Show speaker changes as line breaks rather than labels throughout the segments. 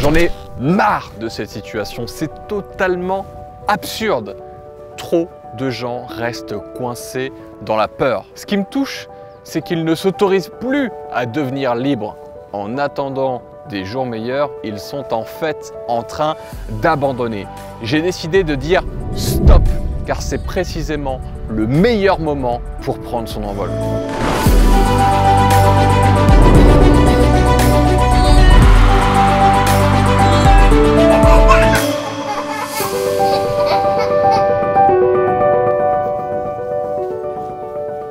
J'en ai marre de cette situation, c'est totalement absurde. Trop de gens restent coincés dans la peur. Ce qui me touche, c'est qu'ils ne s'autorisent plus à devenir libres. En attendant des jours meilleurs, ils sont en fait en train d'abandonner. J'ai décidé de dire stop, car c'est précisément le meilleur moment pour prendre son envol.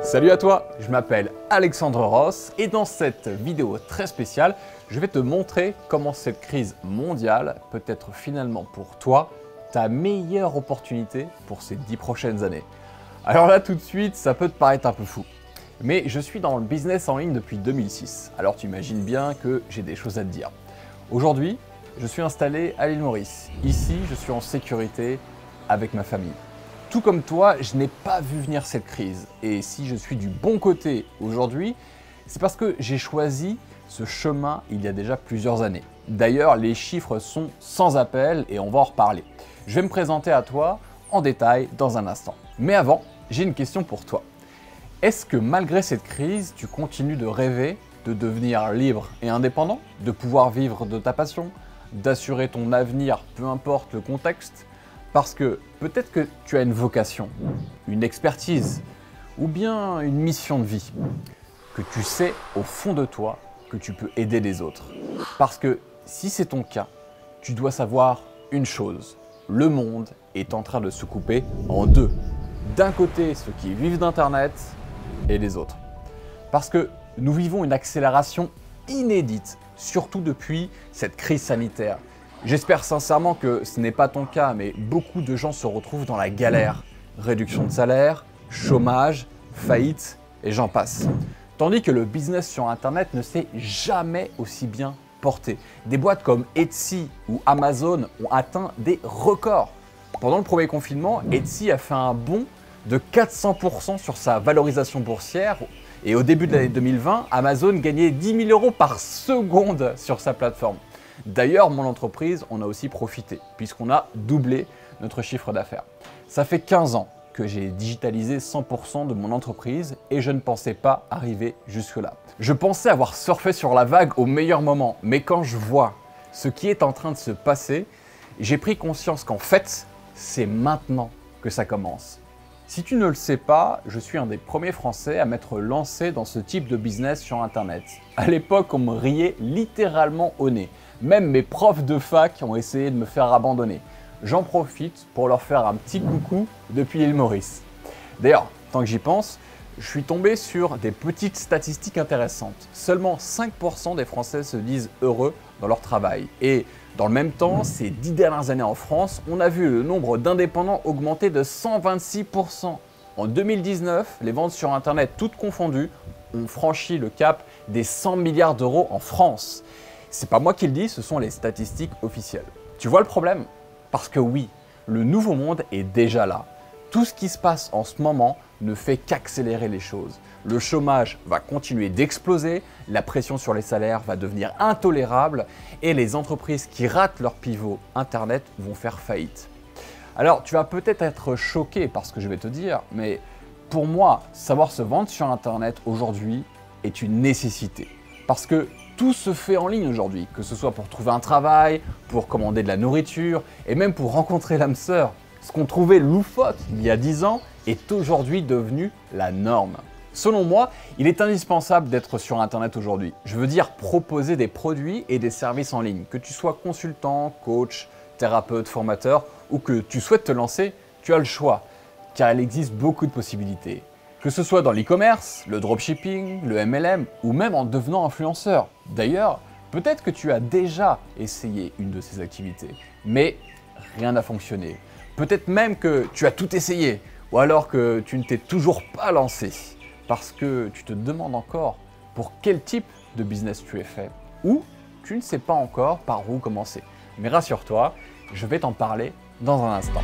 Salut à toi, je m'appelle Alexandre Ross et dans cette vidéo très spéciale, je vais te montrer comment cette crise mondiale peut être finalement pour toi ta meilleure opportunité pour ces 10 prochaines années. Alors là tout de suite, ça peut te paraître un peu fou, mais je suis dans le business en ligne depuis 2006, alors tu imagines bien que j'ai des choses à te dire. Aujourd'hui, je suis installé à l'île Maurice. Ici, je suis en sécurité avec ma famille. Tout comme toi, je n'ai pas vu venir cette crise. Et si je suis du bon côté aujourd'hui, c'est parce que j'ai choisi ce chemin il y a déjà plusieurs années. D'ailleurs, les chiffres sont sans appel et on va en reparler. Je vais me présenter à toi en détail dans un instant. Mais avant, j'ai une question pour toi. Est-ce que malgré cette crise, tu continues de rêver de devenir libre et indépendant, de pouvoir vivre de ta passion, d'assurer ton avenir, peu importe le contexte? Parce que peut-être que tu as une vocation, une expertise ou bien une mission de vie, que tu sais au fond de toi que tu peux aider les autres. Parce que si c'est ton cas, tu dois savoir une chose, le monde est en train de se couper en deux. D'un côté, ceux qui vivent d'Internet et les autres. Parce que nous vivons une accélération inédite, surtout depuis cette crise sanitaire. J'espère sincèrement que ce n'est pas ton cas, mais beaucoup de gens se retrouvent dans la galère. Réduction de salaire, chômage, faillite et j'en passe. Tandis que le business sur Internet ne s'est jamais aussi bien porté. Des boîtes comme Etsy ou Amazon ont atteint des records. Pendant le premier confinement, Etsy a fait un bond de 400% sur sa valorisation boursière. Et au début de l'année 2020, Amazon gagnait 10 000 € par seconde sur sa plateforme. D'ailleurs, mon entreprise en a aussi profité, puisqu'on a doublé notre chiffre d'affaires. Ça fait 15 ans que j'ai digitalisé 100% de mon entreprise et je ne pensais pas arriver jusque-là. Je pensais avoir surfé sur la vague au meilleur moment, mais quand je vois ce qui est en train de se passer, j'ai pris conscience qu'en fait, c'est maintenant que ça commence. Si tu ne le sais pas, je suis un des premiers Français à m'être lancé dans ce type de business sur Internet. À l'époque, on me riait littéralement au nez. Même mes profs de fac ont essayé de me faire abandonner. J'en profite pour leur faire un petit coucou depuis l'île Maurice. D'ailleurs, tant que j'y pense, je suis tombé sur des petites statistiques intéressantes. Seulement 5% des Français se disent heureux dans leur travail. Et dans le même temps, ces 10 dernières années en France, on a vu le nombre d'indépendants augmenter de 126%. En 2019, les ventes sur Internet, toutes confondues, ont franchi le cap des 100 milliards d'euros en France. C'est pas moi qui le dis, ce sont les statistiques officielles. Tu vois le problème? Parce que oui, le nouveau monde est déjà là. Tout ce qui se passe en ce moment ne fait qu'accélérer les choses. Le chômage va continuer d'exploser, la pression sur les salaires va devenir intolérable et les entreprises qui ratent leur pivot Internet vont faire faillite. Alors, tu vas peut-être être choqué par ce que je vais te dire, mais pour moi, savoir se vendre sur Internet aujourd'hui est une nécessité. Parce que tout se fait en ligne aujourd'hui, que ce soit pour trouver un travail, pour commander de la nourriture et même pour rencontrer l'âme sœur. Ce qu'on trouvait loufoque il y a 10 ans est aujourd'hui devenu la norme. Selon moi, il est indispensable d'être sur Internet aujourd'hui. Je veux dire proposer des produits et des services en ligne. Que tu sois consultant, coach, thérapeute, formateur ou que tu souhaites te lancer, tu as le choix, car il existe beaucoup de possibilités. Que ce soit dans l'e-commerce, le dropshipping, le MLM ou même en devenant influenceur. D'ailleurs, peut-être que tu as déjà essayé une de ces activités, mais rien n'a fonctionné. Peut-être même que tu as tout essayé ou alors que tu ne t'es toujours pas lancé parce que tu te demandes encore pour quel type de business tu es fait ou tu ne sais pas encore par où commencer. Mais rassure-toi, je vais t'en parler dans un instant.